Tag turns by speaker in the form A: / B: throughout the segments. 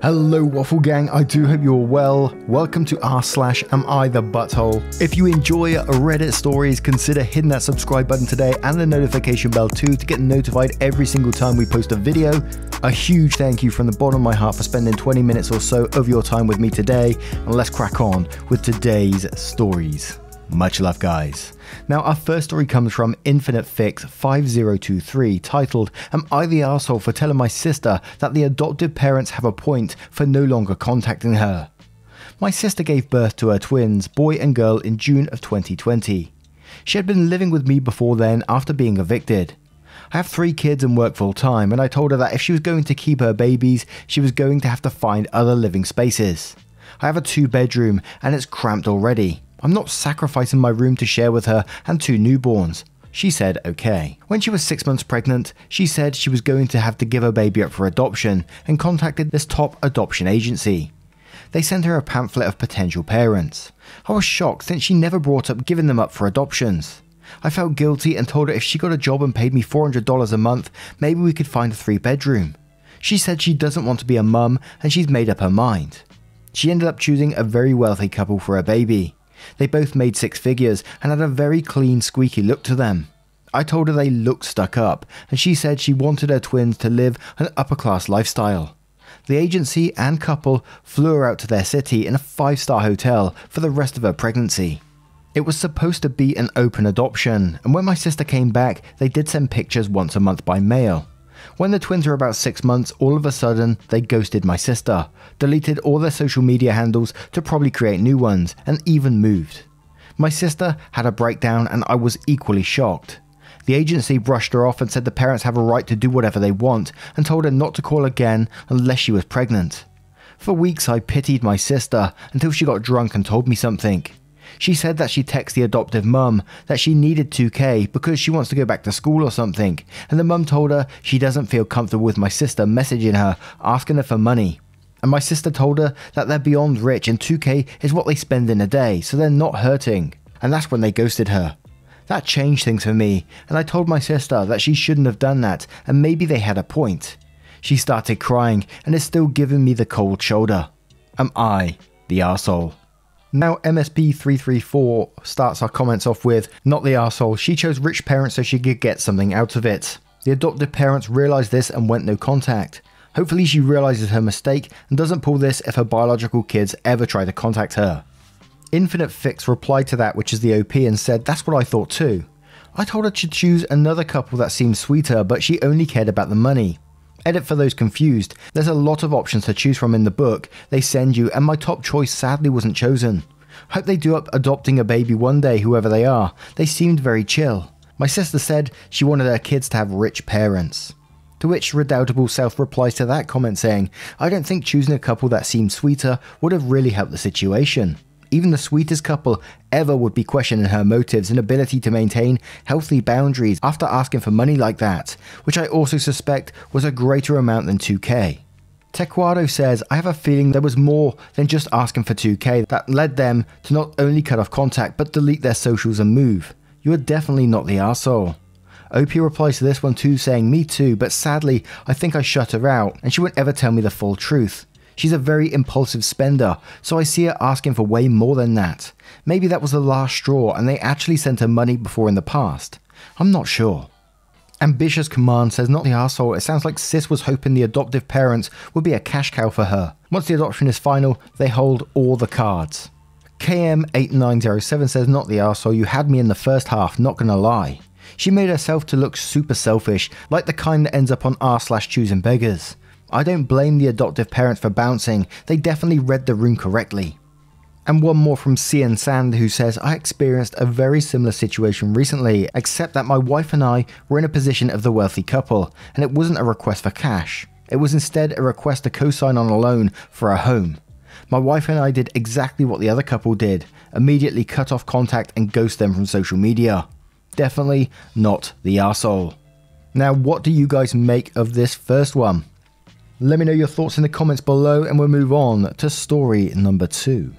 A: Hello Waffle Gang, I do hope you're well. Welcome to r/AmITheButthole. If you enjoy Reddit stories, consider hitting that subscribe button today and the notification bell too to get notified every single time we post a video. A huge thank you from the bottom of my heart for spending 20 minutes or so of your time with me today, and let's crack on with today's stories. Much love, guys. Now, our first story comes from InfiniteFix5023, titled, "Am I the arsehole for telling my sister that the adoptive parents have a point for no longer contacting her? My sister gave birth to her twins, boy and girl, in June of 2020. She had been living with me before then after being evicted. I have 3 kids and work full time, and I told her that if she was going to keep her babies, she was going to have to find other living spaces. I have a 2-bedroom and it's cramped already. I'm not sacrificing my room to share with her and 2 newborns. She said okay. When she was 6 months pregnant, she said she was going to have to give her baby up for adoption and contacted this top adoption agency. They sent her a pamphlet of potential parents. I was shocked since she never brought up giving them up for adoptions. I felt guilty and told her if she got a job and paid me $400 a month, maybe we could find a 3-bedroom. She said she doesn't want to be a mum and she's made up her mind. She ended up choosing a very wealthy couple for her baby. They both made 6 figures and had a very clean, squeaky look to them. I told her they looked stuck up, and she said she wanted her twins to live an upper-class lifestyle. The agency and couple flew her out to their city in a 5-star hotel for the rest of her pregnancy. It was supposed to be an open adoption, and when my sister came back, they did send pictures once a month by mail. When the twins were about 6 months, all of a sudden, they ghosted my sister, deleted all their social media handles to probably create new ones, and even moved. My sister had a breakdown and I was equally shocked. The agency brushed her off and said the parents have a right to do whatever they want, and told her not to call again unless she was pregnant. For weeks I pitied my sister until she got drunk and told me something. She said that she texted the adoptive mum that she needed $2K because she wants to go back to school or something, and the mum told her she doesn't feel comfortable with my sister messaging her asking her for money. And my sister told her that they're beyond rich and $2K is what they spend in a day, so they're not hurting. And that's when they ghosted her. That changed things for me, and I told my sister that she shouldn't have done that and maybe they had a point. She started crying and is still giving me the cold shoulder. Am I the arsehole? Now MSP334 starts our comments off with, "Not the arsehole, she chose rich parents so she could get something out of it. The adoptive parents realised this and went no contact. Hopefully she realises her mistake and doesn't pull this if her biological kids ever try to contact her." Infinite Fix replied to that, which is the OP, and said, "That's what I thought too. I told her to choose another couple that seemed sweeter, but she only cared about the money. Edit for those confused, there's a lot of options to choose from in the book they send you, and my top choice sadly wasn't chosen. Hope they do up adopting a baby one day, whoever they are. They seemed very chill. My sister said she wanted her kids to have rich parents." To which Redoubtable Self replies to that comment saying, "I don't think choosing a couple that seemed sweeter would have really helped the situation. Even the sweetest couple ever would be questioning her motives and ability to maintain healthy boundaries after asking for money like that, which I also suspect was a greater amount than 2K. Tequado says, "I have a feeling there was more than just asking for 2K that led them to not only cut off contact but delete their socials and move. You are definitely not the arsehole." OP replies to this one too saying, "Me too, but sadly I think I shut her out and she won't ever tell me the full truth. She's a very impulsive spender, so I see her asking for way more than that. Maybe that was the last straw and they actually sent her money before in the past. I'm not sure." Ambitious Command says, "Not the arsehole, it sounds like sis was hoping the adoptive parents would be a cash cow for her. Once the adoption is final, they hold all the cards." KM8907 says, "Not the arsehole, you had me in the first half, not gonna lie. She made herself to look super selfish, like the kind that ends up on r/choosing beggars. I don't blame the adoptive parents for bouncing, they definitely read the room correctly." And one more from Cian Sand who says, "I experienced a very similar situation recently, except that my wife and I were in a position of the wealthy couple, and it wasn't a request for cash. It was instead a request to co-sign on a loan for a home. My wife and I did exactly what the other couple did, immediately cut off contact and ghost them from social media. Definitely not the arsehole." Now, what do you guys make of this first one? Let me know your thoughts in the comments below and we'll move on to story number 2.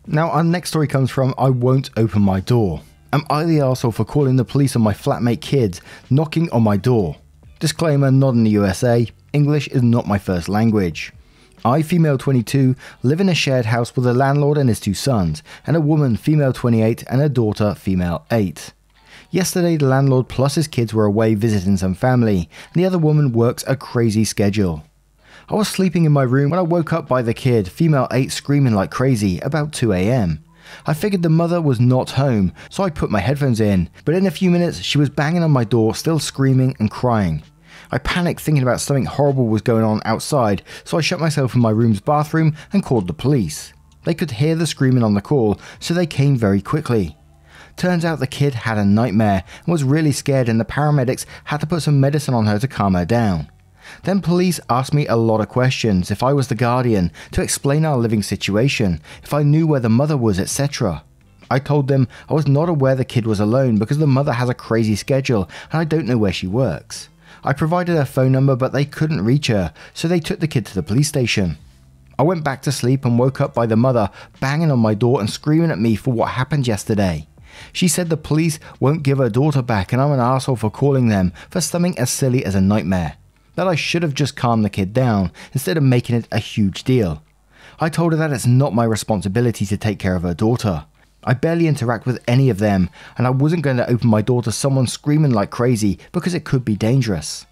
A: Now, our next story comes from I Won't Open My Door. Am I the arsehole for calling the police on my flatmate kids knocking on my door? Disclaimer, not in the USA. English is not my first language. I, female 22, live in a shared house with a landlord and his 2 sons, and a woman, female 28, and a daughter, female 8. Yesterday, the landlord plus his kids were away visiting some family, and the other woman works a crazy schedule. I was sleeping in my room when I woke up by the kid, female 8, screaming like crazy, about 2 AM. I figured the mother was not home, so I put my headphones in, but in a few minutes she was banging on my door, still screaming and crying. I panicked thinking about something horrible was going on outside, so I shut myself in my room's bathroom and called the police. They could hear the screaming on the call, so they came very quickly. Turns out the kid had a nightmare and was really scared, and the paramedics had to put some medicine on her to calm her down. Then police asked me a lot of questions, if I was the guardian, to explain our living situation, if I knew where the mother was, etc. I told them I was not aware the kid was alone because the mother has a crazy schedule and I don't know where she works. I provided her phone number, but they couldn't reach her, so they took the kid to the police station. I went back to sleep and woke up by the mother banging on my door and screaming at me for what happened yesterday. She said the police won't give her daughter back and I'm an asshole for calling them for something as silly as a nightmare. That I should have just calmed the kid down instead of making it a huge deal. I told her that it's not my responsibility to take care of her daughter. I barely interact with any of them, and I wasn't going to open my door to someone screaming like crazy because it could be dangerous.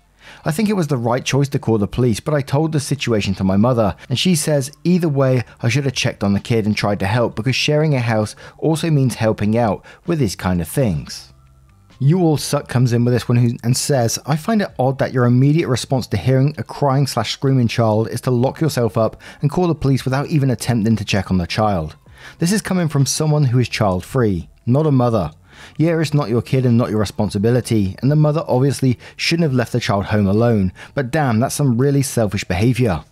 A: I think it was the right choice to call the police, but I told the situation to my mother, and she says either way I should have checked on the kid and tried to help, because sharing a house also means helping out with these kind of things. You All Suck comes in with this one and says, I find it odd that your immediate response to hearing a crying/screaming child is to lock yourself up and call the police without even attempting to check on the child. This is coming from someone who is child free, not a mother. Yeah, it's not your kid and not your responsibility, and the mother obviously shouldn't have left the child home alone, but damn, that's some really selfish behaviour.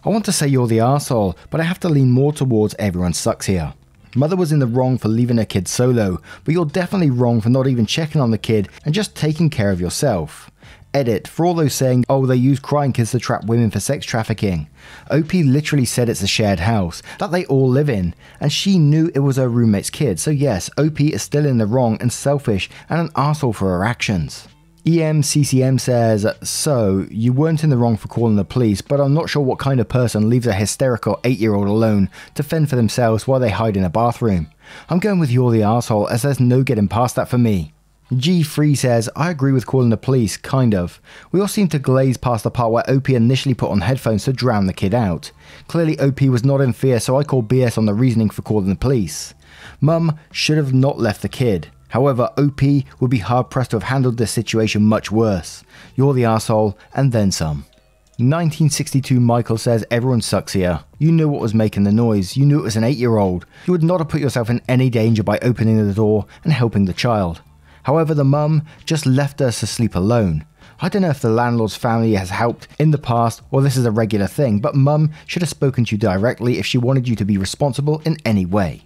A: I want to say you're the arsehole, but I have to lean more towards everyone sucks here. Mother was in the wrong for leaving her kid solo, but you're definitely wrong for not even checking on the kid and just taking care of yourself. Edit, for all those saying, oh, they use crying kids to trap women for sex trafficking. OP literally said it's a shared house that they all live in, and she knew it was her roommate's kid, so yes, OP is still in the wrong and selfish and an arsehole for her actions. EMCCM says, so, you weren't in the wrong for calling the police, but I'm not sure what kind of person leaves a hysterical 8-year-old alone to fend for themselves while they hide in a bathroom. I'm going with you're the arsehole, as there's no getting past that for me. G3 says, I agree with calling the police, kind of. We all seem to glaze past the part where OP initially put on headphones to drown the kid out. Clearly OP was not in fear, so I call BS on the reasoning for calling the police. Mum should have not left the kid. However, OP would be hard pressed to have handled this situation much worse. You're the arsehole, and then some. 1962 Michael says, everyone sucks here. You knew what was making the noise. You knew it was an 8-year-old. You would not have put yourself in any danger by opening the door and helping the child. However, the mum just left us to sleep alone. I don't know if the landlord's family has helped in the past or this is a regular thing, but mum should have spoken to you directly if she wanted you to be responsible in any way.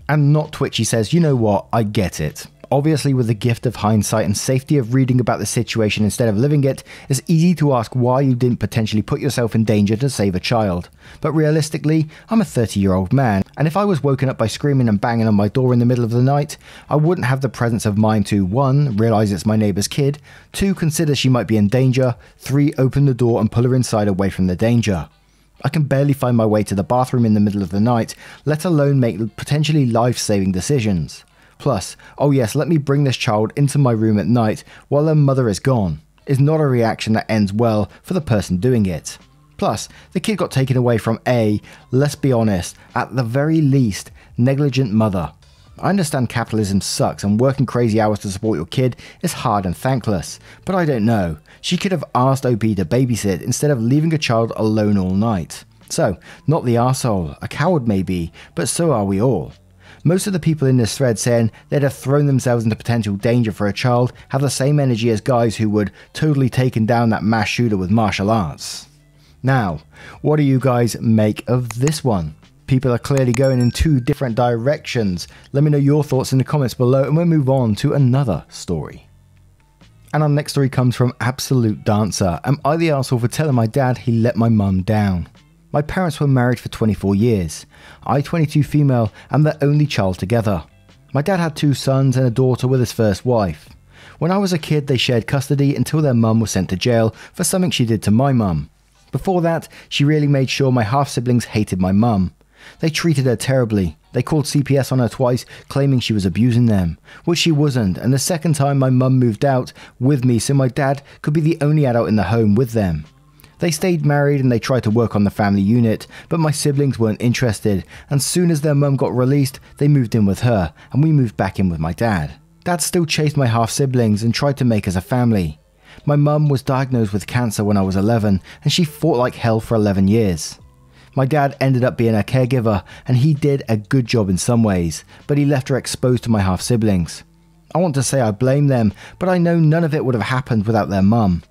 A: And Not Twitchy says, you know what, I get it. Obviously, with the gift of hindsight and safety of reading about the situation instead of living it, it's easy to ask why you didn't potentially put yourself in danger to save a child. But realistically, I'm a 30-year-old man, and if I was woken up by screaming and banging on my door in the middle of the night, I wouldn't have the presence of mind to 1. Realise it's my neighbour's kid, 2. Consider she might be in danger, 3. Open the door and pull her inside away from the danger. I can barely find my way to the bathroom in the middle of the night, let alone make potentially life-saving decisions. Plus, oh yes, let me bring this child into my room at night while their mother is gone, is not a reaction that ends well for the person doing it. Plus, the kid got taken away from a, let's be honest, at the very least, negligent mother. I understand capitalism sucks and working crazy hours to support your kid is hard and thankless, but I don't know. She could have asked OP to babysit instead of leaving a child alone all night. So, not the arsehole, a coward maybe, but so are we all. Most of the people in this thread saying they'd have thrown themselves into potential danger for a child have the same energy as guys who would totally taken down that mass shooter with martial arts. Now, what do you guys make of this one? People are clearly going in 2 different directions. Let me know your thoughts in the comments below and we'll move on to another story. And our next story comes from Absolute Dancer. Am I the arsehole for telling my dad he let my mum down? My parents were married for 24 years. I, 22 female, am their only child together. My dad had 2 sons and a daughter with his first wife. When I was a kid, they shared custody until their mum was sent to jail for something she did to my mum. Before that, she really made sure my half-siblings hated my mum. They treated her terribly. They called CPS on her twice, claiming she was abusing them, which she wasn't, and the second time my mum moved out with me so my dad could be the only adult in the home with them. They stayed married and they tried to work on the family unit, but my siblings weren't interested, and soon as their mum got released, they moved in with her, and we moved back in with my dad. Dad still chased my half-siblings and tried to make us a family. My mum was diagnosed with cancer when I was 11, and she fought like hell for 11 years. My dad ended up being her caregiver, and he did a good job in some ways, but he left her exposed to my half-siblings. I want to say I blame them, but I know none of it would have happened without their mum.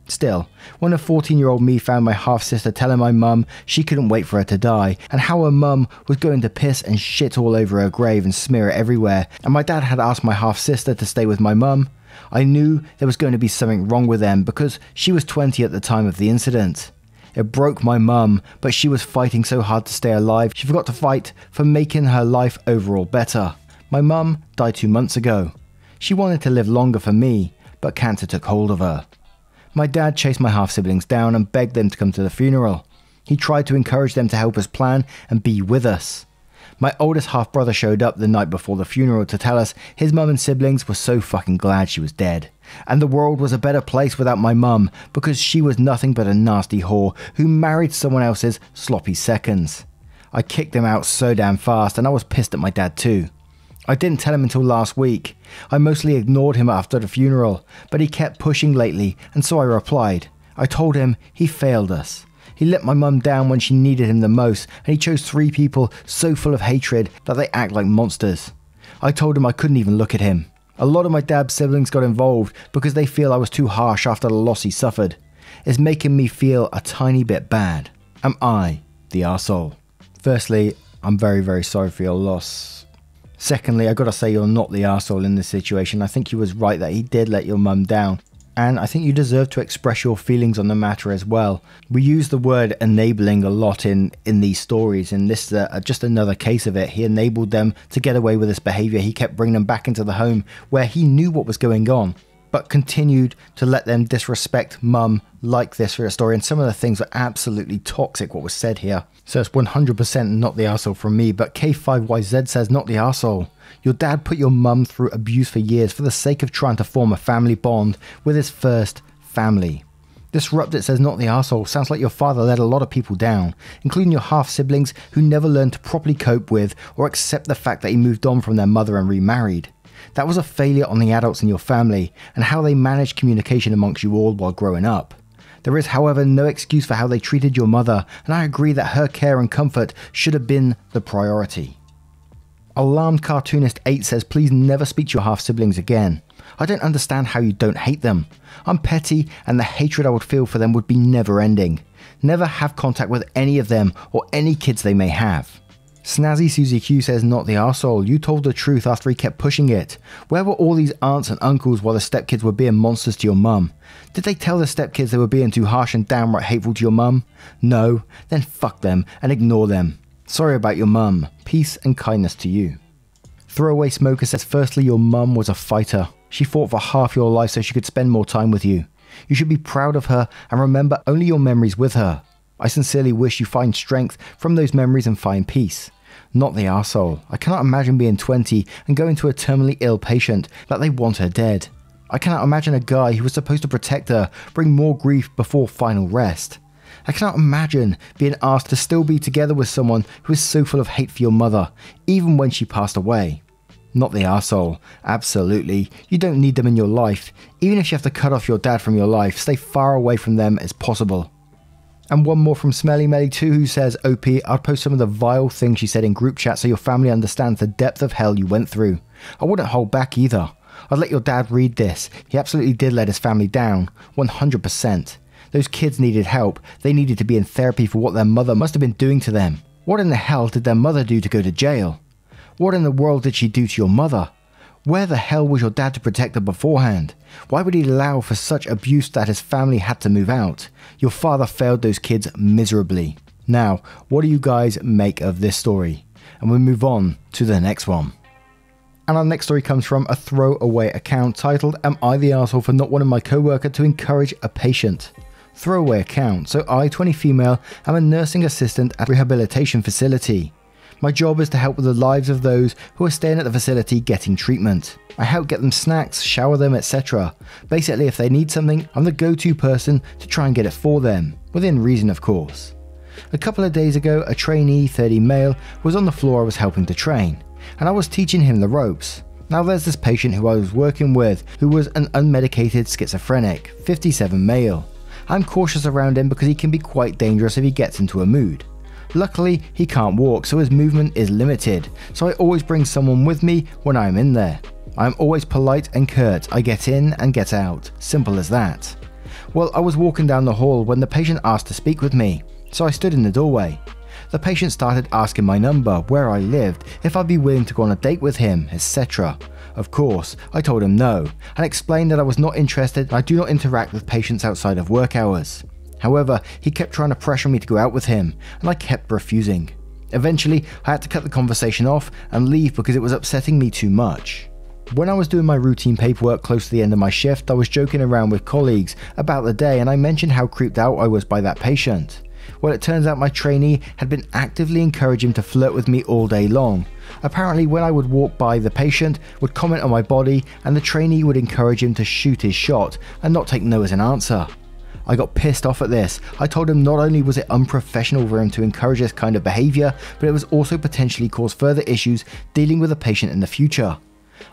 A: Still, when a 14-year-old me found my half-sister telling my mum she couldn't wait for her to die, and how her mum was going to piss and shit all over her grave and smear it everywhere, and my dad had asked my half-sister to stay with my mum, I knew there was going to be something wrong with them because she was 20 at the time of the incident. It broke my mum, but she was fighting so hard to stay alive, she forgot to fight for making her life overall better. My mum died 2 months ago. She wanted to live longer for me, but cancer took hold of her. My dad chased my half-siblings down and begged them to come to the funeral. He tried to encourage them to help us plan and be with us. My oldest half-brother showed up the night before the funeral to tell us his mum and siblings were so fucking glad she was dead. And the world was a better place without my mum because she was nothing but a nasty whore who married someone else's sloppy seconds. I kicked him out so damn fast and I was pissed at my dad too. I didn't tell him until last week. I mostly ignored him after the funeral, but he kept pushing lately and so I replied. I told him he failed us. He let my mum down when she needed him the most, and he chose 3 people so full of hatred that they act like monsters. I told him I couldn't even look at him. A lot of my dad's siblings got involved because they feel I was too harsh after the loss he suffered. It's making me feel a tiny bit bad. Am I the arsehole? Firstly, I'm very, very sorry for your loss. Secondly, I gotta say you're not the arsehole in this situation. I think you was right that he did let your mum down. And I think you deserve to express your feelings on the matter as well. We use the word enabling a lot in these stories, and this is just another case of it. He enabled them to get away with this behavior. He kept bringing them back into the home where he knew what was going on, but continued to let them disrespect mum like this for a story. And some of the things are absolutely toxic, what was said here. So it's 100% not the arsehole from me, but K5YZ says not the arsehole. Your dad put your mum through abuse for years for the sake of trying to form a family bond with his first family. Disrupted says not the arsehole. Sounds like your father let a lot of people down, including your half-siblings who never learned to properly cope with or accept the fact that he moved on from their mother and remarried. That was a failure on the adults in your family and how they managed communication amongst you all while growing up. There is, however, no excuse for how they treated your mother, and I agree that her care and comfort should have been the priority. Alarmed Cartoonist 8 says, please never speak to your half-siblings again. I don't understand how you don't hate them. I'm petty and the hatred I would feel for them would be never ending. Never have contact with any of them or any kids they may have. Snazzy Susie Q says, not the arsehole. You told the truth after he kept pushing it. Where were all these aunts and uncles while the stepkids were being monsters to your mum? Did they tell the stepkids they were being too harsh and downright hateful to your mum? No? Then fuck them and ignore them. Sorry about your mum. Peace and kindness to you. Throwaway Smoker says, firstly, your mum was a fighter. She fought for half your life so she could spend more time with you. You should be proud of her and remember only your memories with her. I sincerely wish you find strength from those memories and find peace. Not the arsehole. I cannot imagine being 20 and going to a terminally ill patient that they want her dead. I cannot imagine a guy who was supposed to protect her bring more grief before final rest. I cannot imagine being asked to still be together with someone who is so full of hate for your mother, even when she passed away. Not the arsehole. Absolutely. You don't need them in your life. Even if you have to cut off your dad from your life, stay far away from them as possible. And one more from Smelly Melly 2 who says, OP, I'd post some of the vile things she said in group chat so your family understands the depth of hell you went through. I wouldn't hold back either. I'd let your dad read this. He absolutely did let his family down. 100%. Those kids needed help. They needed to be in therapy for what their mother must have been doing to them. What in the hell did their mother do to go to jail? What in the world did she do to your mother? Where the hell was your dad to protect her beforehand? Why would he allow for such abuse that his family had to move out? Your father failed those kids miserably. Now, what do you guys make of this story? And we'll move on to the next one. And our next story comes from a throwaway account titled, Am I the arsehole for not wanting my co-worker to encourage a patient? Throwaway account. So I, 20 female, am a nursing assistant at a rehabilitation facility. My job is to help with the lives of those who are staying at the facility getting treatment. I help get them snacks, shower them, etc. Basically, if they need something, I'm the go-to person to try and get it for them, within reason of course. A couple of days ago, a trainee, 30 male, was on the floor I was helping to train, and I was teaching him the ropes. Now there's this patient who I was working with who was an unmedicated schizophrenic, 57 male. I'm cautious around him because he can be quite dangerous if he gets into a mood. Luckily, he can't walk, so his movement is limited, so I always bring someone with me when I am in there. I am always polite and curt. I get in and get out. Simple as that. Well, I was walking down the hall when the patient asked to speak with me, so I stood in the doorway. The patient started asking my number, where I lived, if I'd be willing to go on a date with him, etc. Of course, I told him no, and explained that I was not interested and I do not interact with patients outside of work hours. However, he kept trying to pressure me to go out with him, and I kept refusing. Eventually, I had to cut the conversation off and leave because it was upsetting me too much. When I was doing my routine paperwork close to the end of my shift, I was joking around with colleagues about the day, and I mentioned how creeped out I was by that patient. Well, it turns out my trainee had been actively encouraging him to flirt with me all day long. Apparently, when I would walk by, the patient would comment on my body and the trainee would encourage him to shoot his shot and not take no as an answer. I got pissed off at this. I told him not only was it unprofessional for him to encourage this kind of behaviour, but it was also potentially cause further issues dealing with the patient in the future.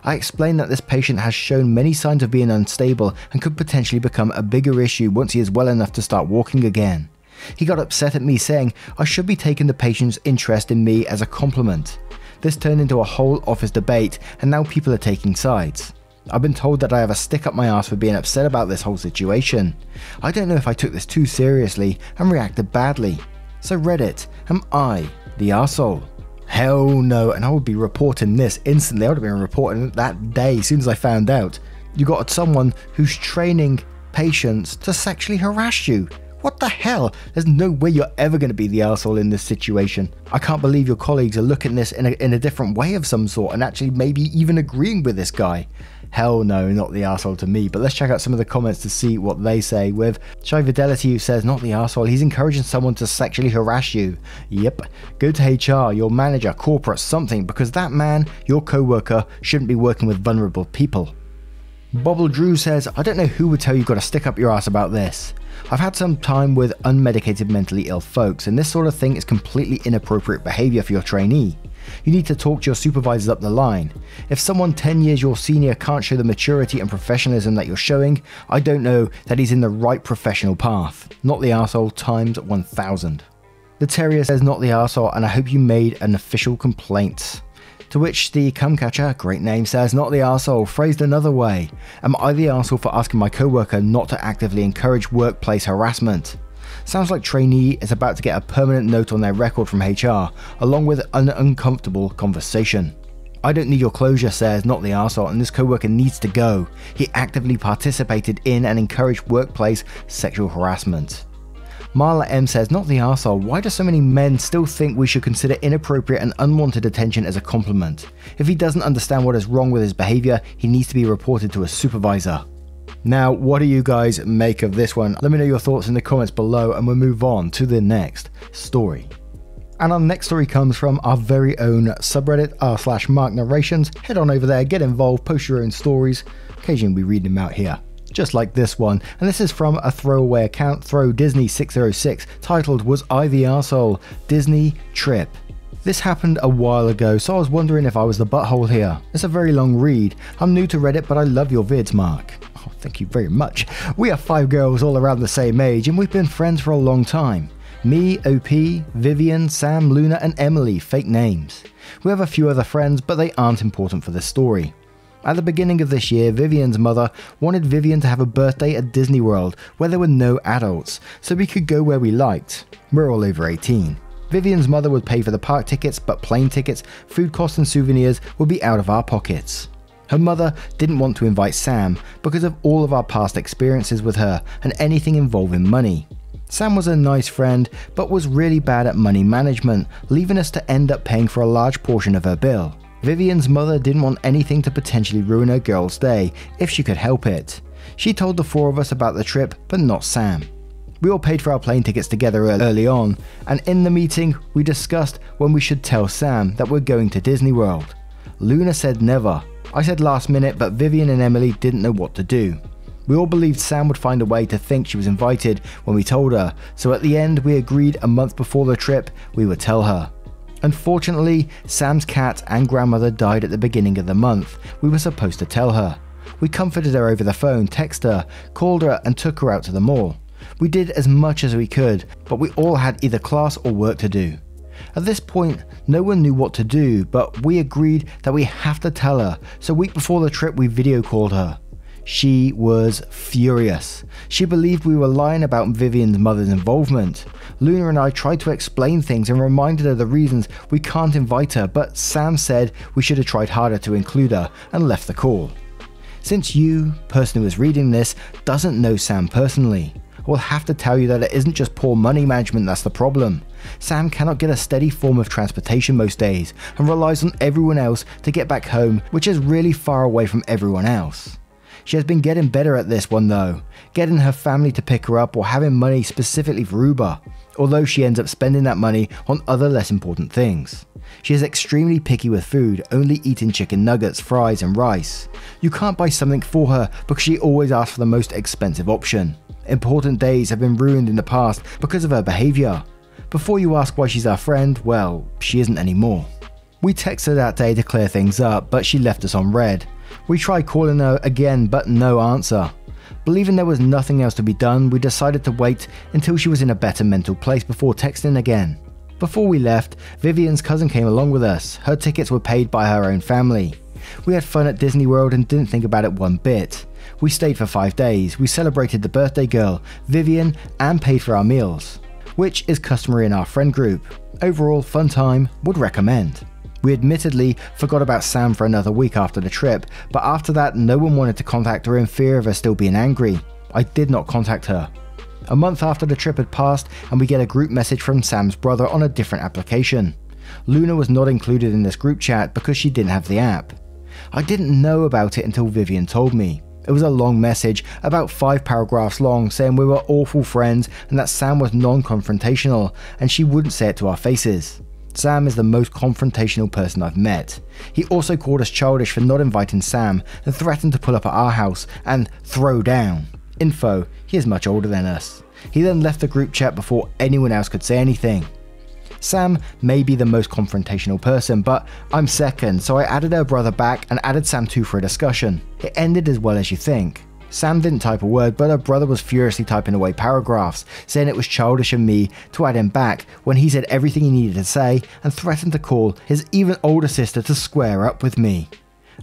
A: I explained that this patient has shown many signs of being unstable and could potentially become a bigger issue once he is well enough to start walking again. He got upset at me, saying I should be taking the patient's interest in me as a compliment. This turned into a whole office debate, and now people are taking sides. I've been told that I have a stick up my ass for being upset about this whole situation. I don't know if I took this too seriously and reacted badly. So Reddit, am I the arsehole? Hell no, and I would be reporting this instantly. I would have been reporting it that day as soon as I found out. You got someone who's training patients to sexually harass you. What the hell? There's no way you're ever going to be the arsehole in this situation. I can't believe your colleagues are looking at this in a different way of some sort and actually maybe even agreeing with this guy. Hell no, not the arsehole to me. But let's check out some of the comments to see what they say. With Shy Fidelity, who says, not the arsehole, he's encouraging someone to sexually harass you. Yep. Go to HR, your manager, corporate, something, because that man, your co-worker, shouldn't be working with vulnerable people. Bobble Drew says, I don't know who would tell you got to stick up your ass about this. I've had some time with unmedicated mentally ill folks, and this sort of thing is completely inappropriate behavior for your trainee. You need to talk to your supervisors up the line. If someone 10 years your senior can't show the maturity and professionalism that you're showing, I don't know that he's in the right professional path. Not the arsehole times 1000. The Terrier says, not the arsehole, and I hope you made an official complaint. To which the Cumcatcher, great name, says, not the arsehole, phrased another way. Am I the arsehole for asking my co-worker not to actively encourage workplace harassment? Sounds like trainee is about to get a permanent note on their record from HR, along with an uncomfortable conversation. I don't need your closure, says, not the arsehole, and this co-worker needs to go. He actively participated in and encouraged workplace sexual harassment. Marla M says, not the arsehole, why do so many men still think we should consider inappropriate and unwanted attention as a compliment? If he doesn't understand what is wrong with his behavior, he needs to be reported to a supervisor. Now, what do you guys make of this one? Let me know your thoughts in the comments below, and we'll move on to the next story. And our next story comes from our very own subreddit, r/Mark Narrations. Head on over there, get involved, post your own stories. Occasionally we read them out here, just like this one. And this is from a throwaway account, ThrowDisney606, titled, Was I the Arsehole? Disney Trip. This happened a while ago, so I was wondering if I was the butthole here. It's a very long read. I'm new to Reddit, but I love your vids, Mark. Oh, thank you very much. We are 5 girls all around the same age, and we've been friends for a long time. Me, OP, Vivian, Sam, Luna, and Emily, fake names. We have a few other friends, but they aren't important for this story. At the beginning of this year, Vivian's mother wanted Vivian to have a birthday at Disney World, where there were no adults, so we could go where we liked. We're all over 18. Vivian's mother would pay for the park tickets, but plane tickets, food costs and souvenirs would be out of our pockets. Her mother didn't want to invite Sam because of all of our past experiences with her and anything involving money. Sam was a nice friend, but was really bad at money management, leaving us to end up paying for a large portion of her bill. Vivian's mother didn't want anything to potentially ruin her girl's day if she could help it. She told the 4 of us about the trip, but not Sam. We all paid for our plane tickets together early on, and in the meeting we discussed when we should tell Sam that we're going to Disney World. Luna said never. I said last minute, but Vivian and Emily didn't know what to do. We all believed Sam would find a way to think she was invited when we told her, so at the end we agreed a month before the trip we would tell her. Unfortunately, Sam's cat and grandmother died at the beginning of the month we were supposed to tell her. We comforted her over the phone, texted her, called her and took her out to the mall. We did as much as we could, but we all had either class or work to do. At this point, no one knew what to do, but we agreed that we have to tell her, so a week before the trip we video called her. She was furious. She believed we were lying about Vivian's mother's involvement. Luna and I tried to explain things and reminded her the reasons we can't invite her, but Sam said we should have tried harder to include her and left the call. Since you, person who is reading this, doesn't know Sam personally, I will have to tell you that it isn't just poor money management that's the problem. Sam cannot get a steady form of transportation most days and relies on everyone else to get back home, which is really far away from everyone else. She has been getting better at this one though, getting her family to pick her up or having money specifically for Uber, although she ends up spending that money on other less important things. She is extremely picky with food, only eating chicken nuggets, fries and rice. You can't buy something for her because she always asks for the most expensive option. Important days have been ruined in the past because of her behaviour. Before you ask why she's our friend, well, she isn't anymore. We texted her that day to clear things up, but she left us on red. We tried calling her again, but no answer. Believing there was nothing else to be done, we decided to wait until she was in a better mental place before texting again. Before we left, Vivian's cousin came along with us. Her tickets were paid by her own family. We had fun at Disney World and didn't think about it one bit. We stayed for 5 days. We celebrated the birthday girl, Vivian, and paid for our meals, which is customary in our friend group. Overall, fun time, would recommend. We admittedly forgot about Sam for another week after the trip, but after that no one wanted to contact her in fear of her still being angry. I did not contact her. A month after the trip had passed and we get a group message from Sam's brother on a different application. Luna was not included in this group chat because she didn't have the app. I didn't know about it until Vivian told me. It was a long message, about 5 paragraphs long, saying we were awful friends and that Sam was non-confrontational and she wouldn't say it to our faces. Sam is the most confrontational person I've met. He also called us childish for not inviting Sam and threatened to pull up at our house and throw down. Info, he is much older than us. He then left the group chat before anyone else could say anything. Sam may be the most confrontational person, but I'm second, so I added her brother back and added Sam too for a discussion. It ended as well as you think. Sam didn't type a word, but her brother was furiously typing away paragraphs, saying it was childish of me to add him back when he said everything he needed to say and threatened to call his even older sister to square up with me.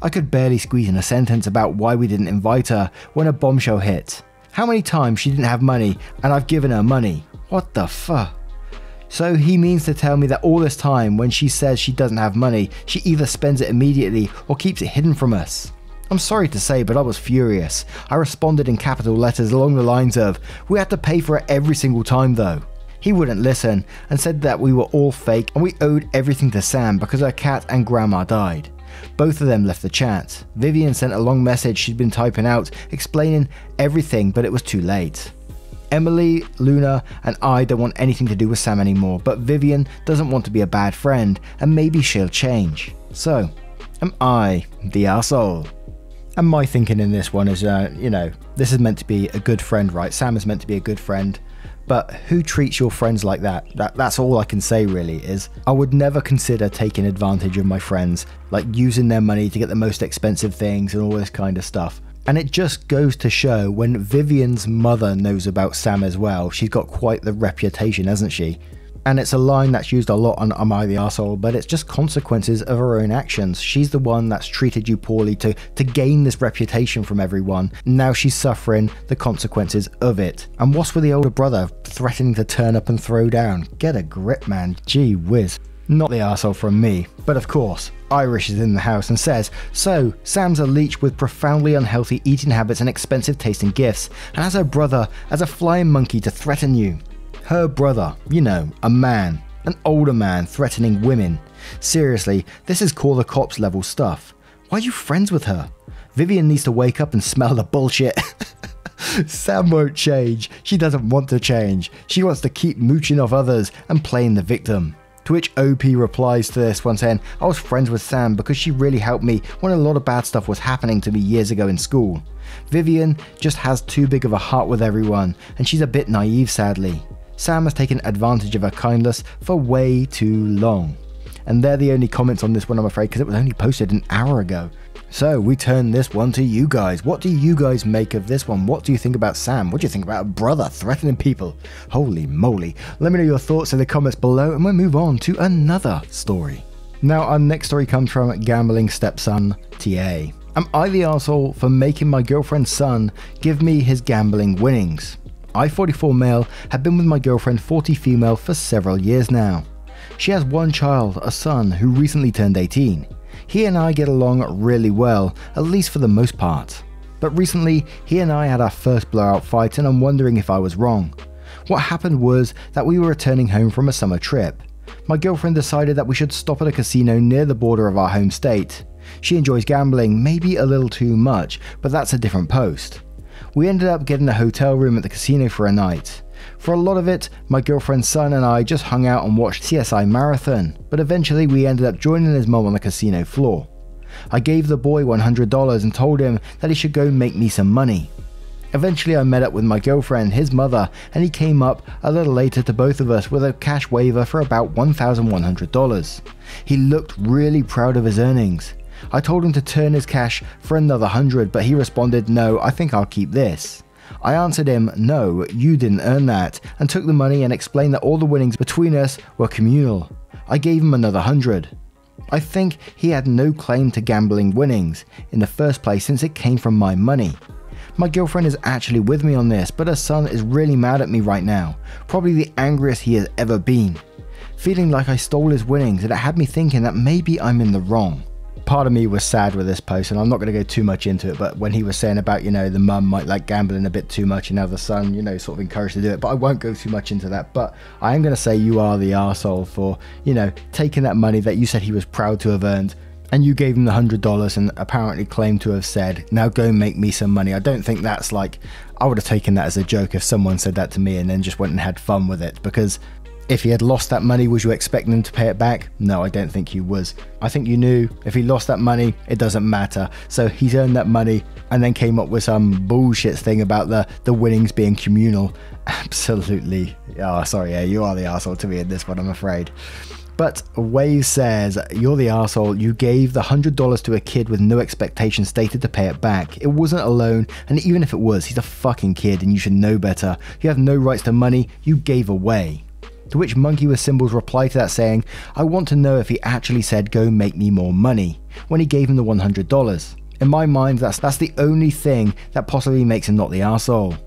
A: I could barely squeeze in a sentence about why we didn't invite her when a bombshell hit. How many times she didn't have money and I've given her money? What the fuck? So he means to tell me that all this time when she says she doesn't have money, she either spends it immediately or keeps it hidden from us. I'm sorry to say, but I was furious. I responded in capital letters along the lines of, "We had to pay for it every single time though." He wouldn't listen and said that we were all fake and we owed everything to Sam because her cat and grandma died. Both of them left the chat. Vivian sent a long message she'd been typing out explaining everything, but it was too late. Emily, Luna and I don't want anything to do with Sam anymore, but Vivian doesn't want to be a bad friend and maybe she'll change. So, am I the arsehole? And my thinking in this one is, this is meant to be a good friend, right? Sam is meant to be a good friend, but who treats your friends like that? That's all I can say really is, I would never consider taking advantage of my friends, like using their money to get the most expensive things and all this kind of stuff. And it just goes to show when Vivian's mother knows about Sam as well, she's got quite the reputation, hasn't she? And it's a line that's used a lot on Am I the Arsehole, but it's just consequences of her own actions. She's the one that's treated you poorly to gain this reputation from everyone. Now she's suffering the consequences of it. And what's with the older brother threatening to turn up and throw down? Get a grip, man. Gee whiz. Not the arsehole from me. But of course, Irish is in the house and says, "So, Sam's a leech with profoundly unhealthy eating habits and expensive tasting gifts, and has her brother as a flying monkey to threaten you." Her brother, a man, an older man threatening women. Seriously, this is call the cops level stuff. Why are you friends with her? Vivian needs to wake up and smell the bullshit. Sam won't change. She doesn't want to change. She wants to keep mooching off others and playing the victim. To which OP replies to this one saying, I was friends with Sam because she really helped me when a lot of bad stuff was happening to me years ago in school. Vivian just has too big of a heart with everyone, and she's a bit naive sadly. Sam has taken advantage of her kindness for way too long. And they're the only comments on this one, I'm afraid, because it was only posted an hour ago. So we turn this one to you guys. What do you guys make of this one? What do you think about Sam? What do you think about a brother threatening people? Holy moly. Let me know your thoughts in the comments below and we'll move on to another story. Now our next story comes from Gambling Stepson TA. Am I the arsehole for making my girlfriend's son give me his gambling winnings? I, 44 male, have been with my girlfriend, 40 female, for several years now. She has one child, a son, who recently turned 18. He and I get along really well, at least for the most part. But recently, he and I had our first blowout fight and I'm wondering if I was wrong. What happened was that we were returning home from a summer trip. My girlfriend decided that we should stop at a casino near the border of our home state. She enjoys gambling, maybe a little too much, but that's a different post. We ended up getting a hotel room at the casino for a night. For a lot of it, my girlfriend's son and I just hung out and watched CSI Marathon, but eventually we ended up joining his mom on the casino floor. I gave the boy $100 and told him that he should go make me some money. Eventually I met up with my girlfriend, his mother, and he came up a little later to both of us with a cash waiver for about $1,100. He looked really proud of his earnings. I told him to turn his cash for another $100, but he responded, no, I think I'll keep this. I answered him, no, you didn't earn that, and took the money and explained that all the winnings between us were communal. I gave him another $100. I think he had no claim to gambling winnings in the first place since it came from my money. My girlfriend is actually with me on this, but her son is really mad at me right now, probably the angriest he has ever been. Feeling like I stole his winnings, and it had me thinking that maybe I'm in the wrong. Part of me was sad with this post, and I'm not going to go too much into it, but when he was saying about, the mum might like gambling a bit too much and now the son, sort of encouraged to do it, but I won't go too much into that. But I am going to say you are the arsehole for, taking that money that you said he was proud to have earned, and you gave him the $100 and apparently claimed to have said, now go make me some money. I don't think that's like, I would have taken that as a joke if someone said that to me and then just went and had fun with it, because if he had lost that money, was you expecting him to pay it back? No, I don't think you was. I think you knew if he lost that money, it doesn't matter. So he's earned that money and then came up with some bullshit thing about the winnings being communal. Absolutely. Oh, sorry, yeah, you are the arsehole to me in this one, I'm afraid. But Wave says, you're the arsehole. You gave the $100 to a kid with no expectation stated to pay it back. It wasn't a loan, and even if it was, he's a fucking kid and you should know better. You have no rights to money you gave away. To which Monkey with Symbols replied to that saying, I want to know if he actually said go make me more money when he gave him the $100. In my mind, that's the only thing that possibly makes him not the arsehole.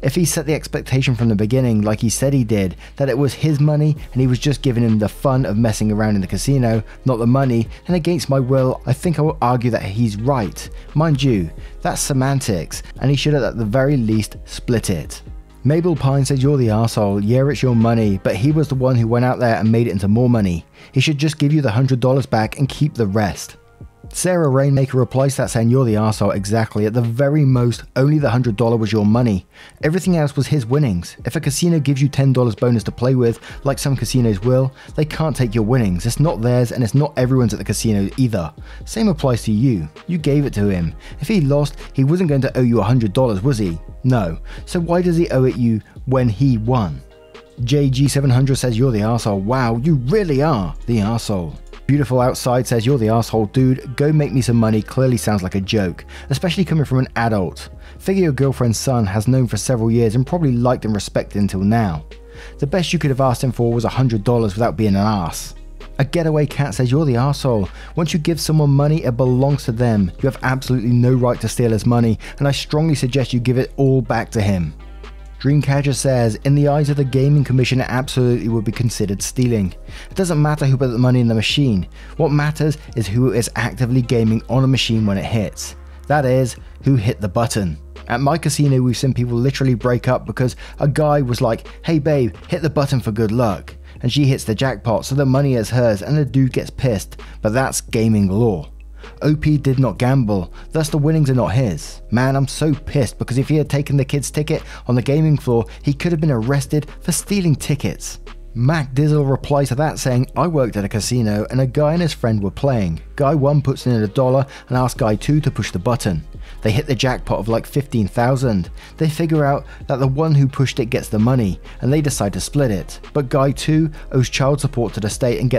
A: If he set the expectation from the beginning, like he said he did, that it was his money and he was just giving him the fun of messing around in the casino, not the money, and against my will, I think I will argue that he's right. Mind you, that's semantics, and he should have at the very least split it. Mabel Pine said, you're the arsehole. Yeah, it's your money, but he was the one who went out there and made it into more money. He should just give you the $100 back and keep the rest. Sarah Rainmaker replies to that saying, you're the arsehole. Exactly. At the very most, only the $100 was your money. Everything else was his winnings. If a casino gives you $10 bonus to play with, like some casinos will, they can't take your winnings. It's not theirs and it's not everyone's at the casino either. Same applies to you. You gave it to him. If he lost, he wasn't going to owe you $100, was he? No. So why does he owe it you when he won? JG700 says, you're the arsehole. Wow, you really are the arsehole. Beautiful Outside says, you're the arsehole, dude. Go make me some money clearly sounds like a joke, especially coming from an adult. Figure your girlfriend's son has known for several years and probably liked and respected until now. The best you could have asked him for was $100 without being an ass. A Getaway Cat says, you're the arsehole. Once you give someone money, it belongs to them. You have absolutely no right to steal his money, and I strongly suggest you give it all back to him. Dreamcatcher says, in the eyes of the Gaming Commission, it absolutely would be considered stealing. It doesn't matter who put the money in the machine. What matters is who is actively gaming on a machine when it hits. That is, who hit the button. At my casino, we've seen people literally break up because a guy was like, hey babe, hit the button for good luck. And she hits the jackpot, so the money is hers and the dude gets pissed, but that's gaming law. OP did not gamble, thus the winnings are not his. Man, I'm so pissed because if he had taken the kid's ticket on the gaming floor, he could have been arrested for stealing tickets. Mac Dizzle replies to that saying, I worked at a casino and a guy and his friend were playing. Guy 1 puts in $1 and asks Guy 2 to push the button. They hit the jackpot of like 15,000. They figure out that the one who pushed it gets the money and they decide to split it. But Guy 2 owes child support to the state and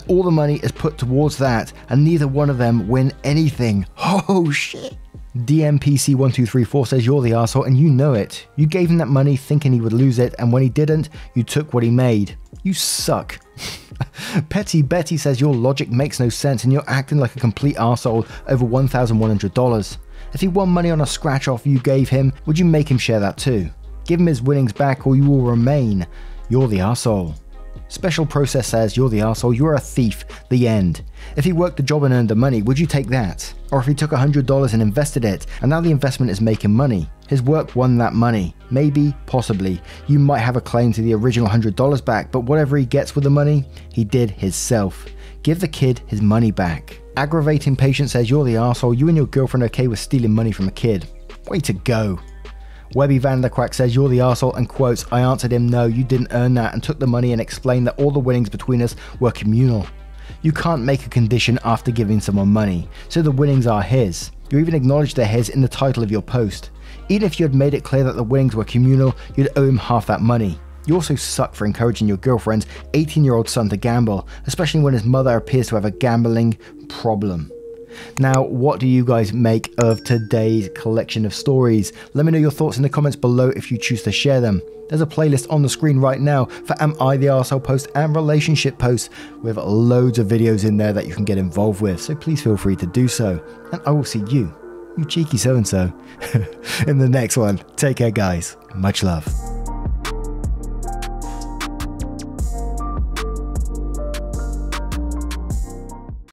A: all the money is put towards that and neither one of them win anything. Oh shit. DMPC1234 says you're the arsehole and you know it. You gave him that money thinking he would lose it and when he didn't, you took what he made. You suck. Petty Betty says your logic makes no sense and you're acting like a complete arsehole over $1,100. If he won money on a scratch off you gave him, would you make him share that too? Give him his winnings back or you will remain. You're the arsehole. Special Process says you're the arsehole, you're a thief, the end. If he worked the job and earned the money, would you take that? Or if he took $100 and invested it, and now the investment is making money? His work won that money. Maybe, possibly. You might have a claim to the original $100 back, but whatever he gets with the money, he did himself. Give the kid his money back. Aggravating Patient says you're the arsehole, you and your girlfriend are okay with stealing money from a kid. Way to go. Webby Vanderquack says you're the arsehole and quotes, I answered him no, you didn't earn that and took the money and explained that all the winnings between us were communal. You can't make a condition after giving someone money, so the winnings are his. You even acknowledged they're his in the title of your post. Even if you had made it clear that the winnings were communal, you'd owe him half that money. You also suck for encouraging your girlfriend's 18-year-old son to gamble, especially when his mother appears to have a gambling problem. Now, what do you guys make of today's collection of stories? Let me know your thoughts in the comments below if you choose to share them. There's a playlist on the screen right now for Am I the Arsehole posts and relationship posts with loads of videos in there that you can get involved with, so please feel free to do so. And I will see you cheeky so-and-so, in the next one. Take care guys, much love.